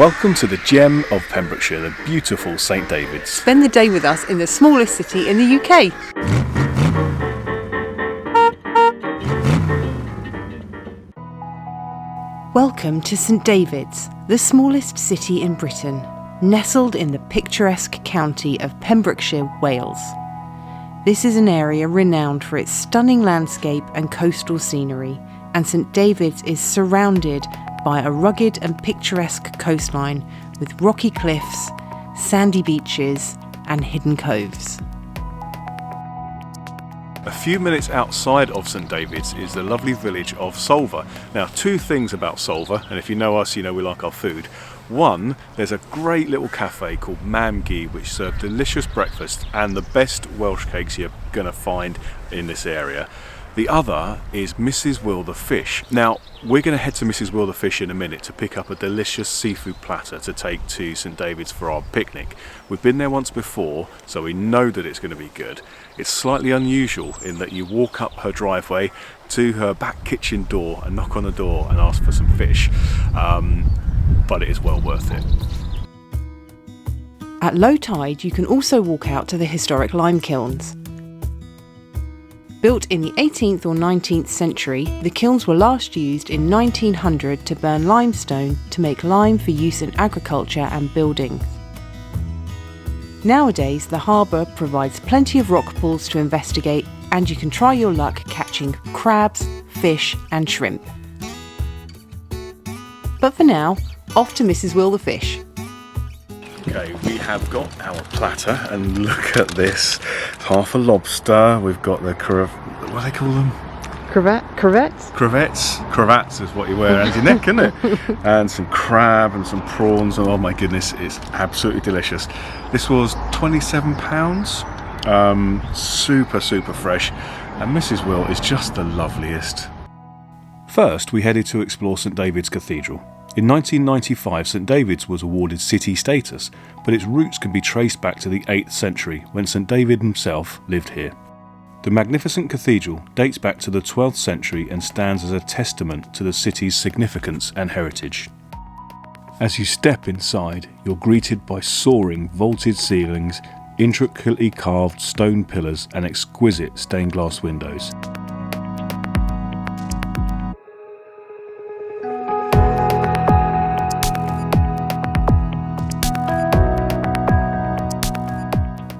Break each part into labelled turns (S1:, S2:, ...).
S1: Welcome to the gem of Pembrokeshire, the beautiful St Davids.
S2: Spend the day with us in the smallest city in the UK. Welcome to St Davids, the smallest city in Britain, nestled in the picturesque county of Pembrokeshire, Wales. This is an area renowned for its stunning landscape and coastal scenery, and St Davids is surrounded by a rugged and picturesque coastline with rocky cliffs, sandy beaches and hidden coves.
S1: A few minutes outside of St Davids is the lovely village of Solva. Now, two things about Solva, and if you know us, you know we like our food. One, there's a great little cafe called Mam Ghee which serve delicious breakfast and the best Welsh cakes you're going to find in this area. The other is Mrs Will the Fish. Now, we're going to head to Mrs Will the Fish in a minute to pick up a delicious seafood platter to take to St Davids for our picnic. We've been there once before, so we know that it's going to be good. It's slightly unusual in that you walk up her driveway to her back kitchen door and knock on the door and ask for some fish, but it is well worth it.
S2: At low tide, you can also walk out to the historic lime kilns. Built in the 18th or 19th century, the kilns were last used in 1900 to burn limestone to make lime for use in agriculture and building. Nowadays, the harbour provides plenty of rock pools to investigate, and you can try your luck catching crabs, fish and shrimp. But for now, off to Mrs Will the Fish.
S1: Okay, we have got our platter, and look at this. Half a lobster, we've got the what do they call them?
S2: Crevettes?
S1: Cravats is what you wear around your neck, isn't it? And some crab and some prawns, and oh my goodness, it's absolutely delicious. This was £27, super fresh, and Mrs Will is just the loveliest. First, we headed to explore St Davids Cathedral. In 1995, St Davids was awarded city status, but its roots can be traced back to the 8th century when St David himself lived here. The magnificent cathedral dates back to the 12th century and stands as a testament to the city's significance and heritage. As you step inside, you're greeted by soaring vaulted ceilings, intricately carved stone pillars and exquisite stained glass windows.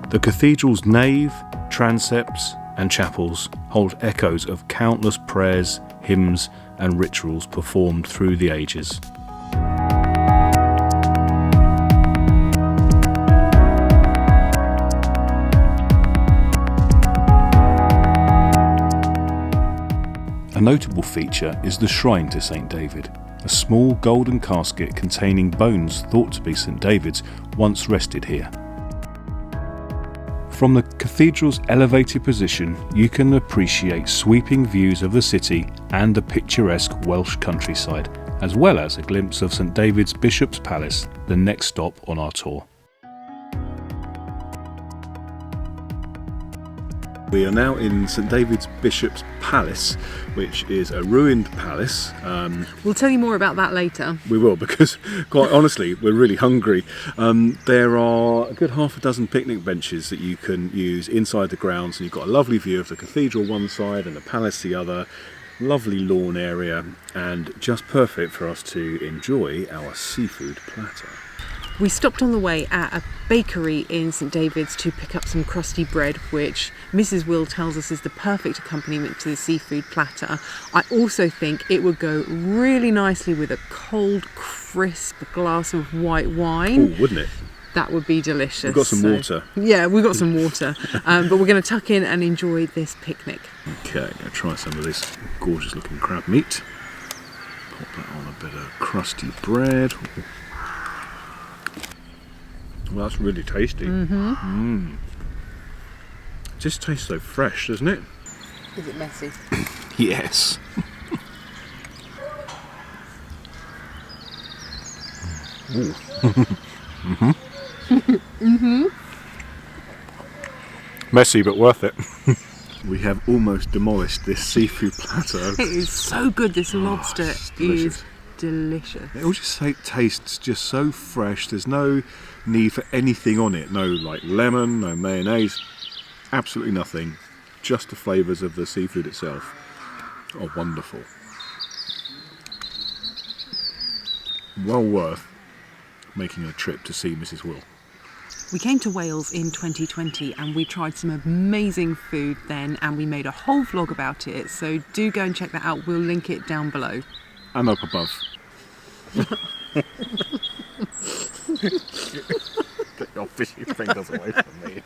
S1: The cathedral's nave, transepts and chapels hold echoes of countless prayers, hymns and rituals performed through the ages. A notable feature is the shrine to St David, a small golden casket containing bones thought to be St David's once rested here. From the cathedral's elevated position, you can appreciate sweeping views of the city and the picturesque Welsh countryside, as well as a glimpse of St David's Bishop's Palace, the next stop on our tour. We are now in St David's Bishop's Palace, which is a ruined palace.
S2: We'll tell you more about that later.
S1: We will, because quite honestly, we're really hungry. There are a good half a dozen picnic benches that you can use inside the grounds, and you've got a lovely view of the cathedral one side and the palace the other. Lovely lawn area, and just perfect for us to enjoy our seafood platter.
S2: We stopped on the way at a bakery in St Davids to pick up some crusty bread, which Mrs Will tells us is the perfect accompaniment to the seafood platter. I also think it would go really nicely with a cold, crisp glass of white wine.
S1: Oh, wouldn't it?
S2: That would be delicious.
S1: We've got some water.
S2: Yeah, we've got some water, but we're going to tuck in and enjoy this picnic.
S1: Okay, I'll try some of this gorgeous looking crab meat. Pop that on a bit of crusty bread. Well, that's really tasty. Mm-hmm. It just tastes so fresh, doesn't it?
S2: Is it messy?
S1: Yes. Mm-hmm.
S2: Mm-hmm.
S1: Messy, but worth it. We have almost demolished this seafood platter.
S2: It is so good. This lobster is delicious.
S1: It all just tastes just so fresh. There's no need for anything on it. No like lemon, no mayonnaise, absolutely nothing. Just the flavours of the seafood itself are wonderful. Well worth making a trip to see Mrs. Will.
S2: We came to Wales in 2020 and we tried some amazing food then, and we made a whole vlog about it, so do go and check that out. We'll link it down below.
S1: And up above. Get your fishy fingers away from me.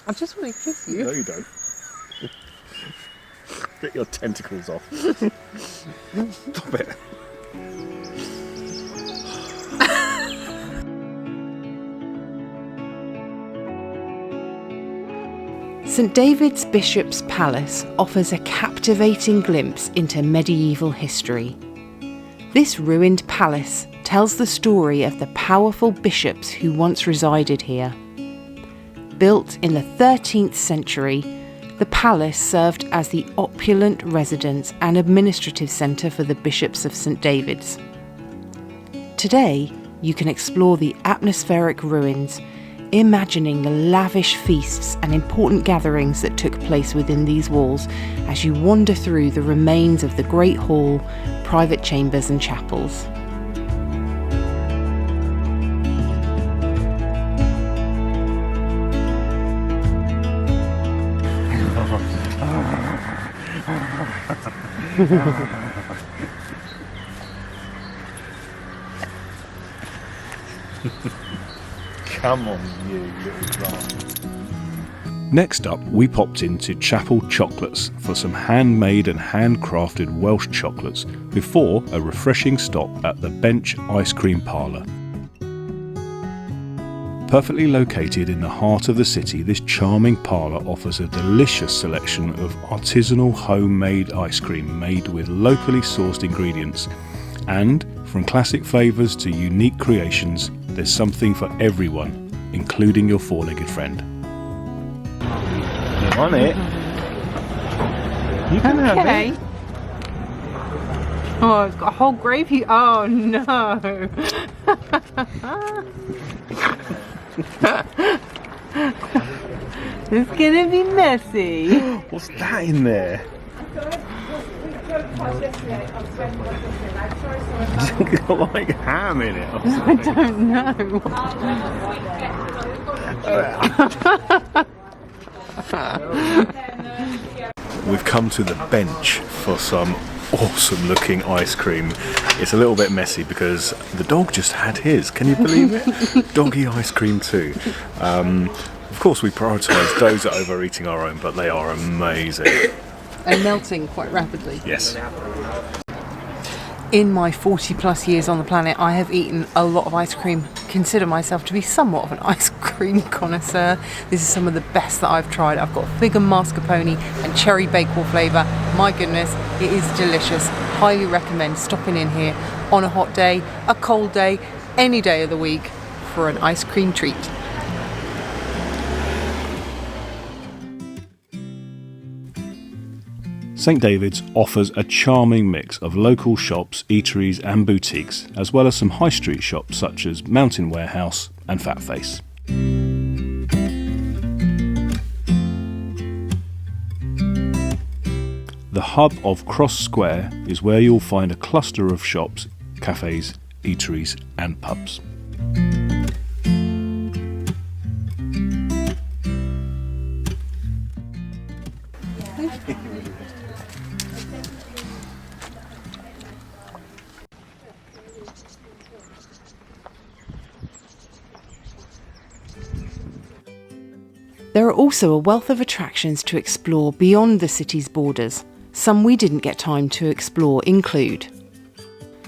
S2: I just want to kiss you.
S1: No, you don't. Get your tentacles off. Stop it.
S2: St David's Bishop's Palace offers a captivating glimpse into medieval history. This ruined palace tells the story of the powerful bishops who once resided here. Built in the 13th century, the palace served as the opulent residence and administrative centre for the bishops of St David's. Today, you can explore the atmospheric ruins, imagining the lavish feasts and important gatherings that took place within these walls as you wander through the remains of the Great Hall, private chambers and chapels.
S1: Come on, you little plant. Next up, we popped into Chapel Chocolates for some handmade and handcrafted Welsh chocolates before a refreshing stop at the Bench Ice Cream Parlour. Perfectly located in the heart of the city, this charming parlour offers a delicious selection of artisanal homemade ice cream made with locally sourced ingredients. And from classic flavours to unique creations, there's something for everyone, including your four-legged friend. You want it? You can have it.
S2: Oh, it's got a whole gravy. Oh no. It's gonna be messy.
S1: What's that in there? It's got like ham in it.
S2: I don't know.
S1: We've come to the Bench for some awesome looking ice cream. It's a little bit messy because the dog just had his. Can you believe it? Doggy ice cream too. Of course we prioritise those over eating our own, but they are amazing.
S2: And melting quite rapidly.
S1: Yes.
S2: In my 40 plus years on the planet, I have eaten a lot of ice cream. Consider myself to be somewhat of an ice cream connoisseur. This is some of the best that I've tried. I've got fig and mascarpone and cherry bakewell flavour. My goodness, it is delicious. Highly recommend stopping in here on a hot day, a cold day, any day of the week for an ice cream treat.
S1: St David's offers a charming mix of local shops, eateries and boutiques, as well as some high street shops such as Mountain Warehouse and Fat Face. The hub of Cross Square is where you'll find a cluster of shops, cafes, eateries and pubs.
S2: There are also a wealth of attractions to explore beyond the city's borders. Some we didn't get time to explore include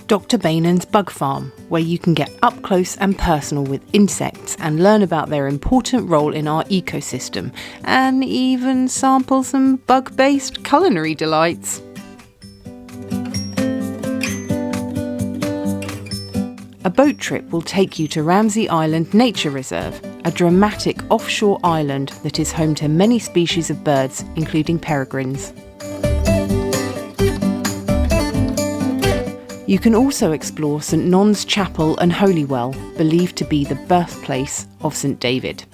S2: Dr. Bainan's Bug Farm, where you can get up close and personal with insects and learn about their important role in our ecosystem, and even sample some bug-based culinary delights. A boat trip will take you to Ramsey Island Nature Reserve, a dramatic offshore island that is home to many species of birds, including peregrines. You can also explore St Non's Chapel and Holywell, believed to be the birthplace of St David.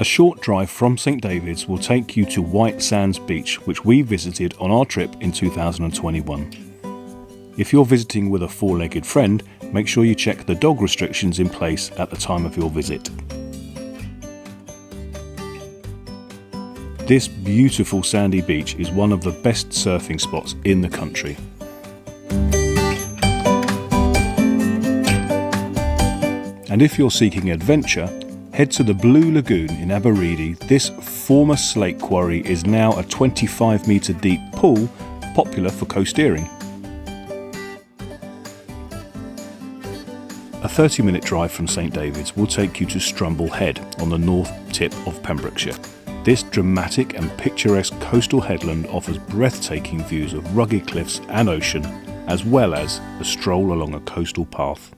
S1: A short drive from St David's will take you to White Sands Beach, which we visited on our trip in 2021. If you're visiting with a four-legged friend, make sure you check the dog restrictions in place at the time of your visit. This beautiful sandy beach is one of the best surfing spots in the country. And if you're seeking adventure, head to the Blue Lagoon in Aberidi. This former slate quarry is now a 25-metre deep pool, popular for coasteering. A 30-minute drive from St David's will take you to Strumble Head on the north tip of Pembrokeshire. This dramatic and picturesque coastal headland offers breathtaking views of rugged cliffs and ocean, as well as a stroll along a coastal path.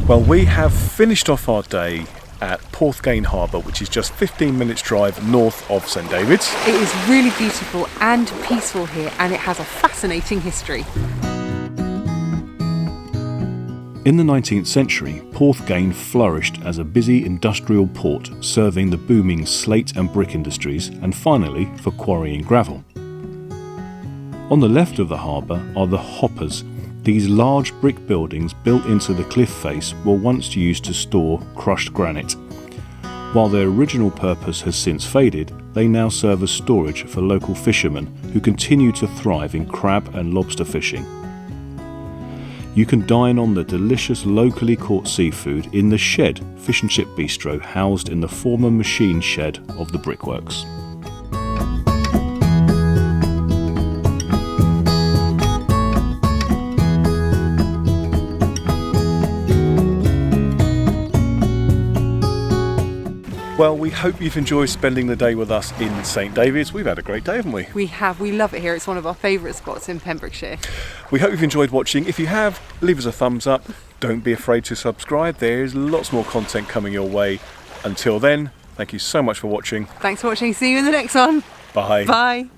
S1: Well, we have finished off our day at Porthgain Harbour, which is just 15 minutes drive north of St David's.
S2: It is really beautiful and peaceful here, and it has a fascinating history.
S1: In the 19th century, Porthgain flourished as a busy industrial port, serving the booming slate and brick industries, and finally for quarrying gravel. On the left of the harbour are the hoppers. These large brick buildings built into the cliff face were once used to store crushed granite. While their original purpose has since faded, they now serve as storage for local fishermen who continue to thrive in crab and lobster fishing. You can dine on the delicious locally caught seafood in the Shed fish and chip bistro housed in the former machine shed of the brickworks. Well, we hope you've enjoyed spending the day with us in St David's. We've had a great day, haven't we?
S2: We have. We love it here. It's one of our favourite spots in Pembrokeshire.
S1: We hope you've enjoyed watching. If you have, leave us a thumbs up. Don't be afraid to subscribe. There's lots more content coming your way. Until then, thank you so much for watching.
S2: Thanks for watching. See you in the next one.
S1: Bye.
S2: Bye.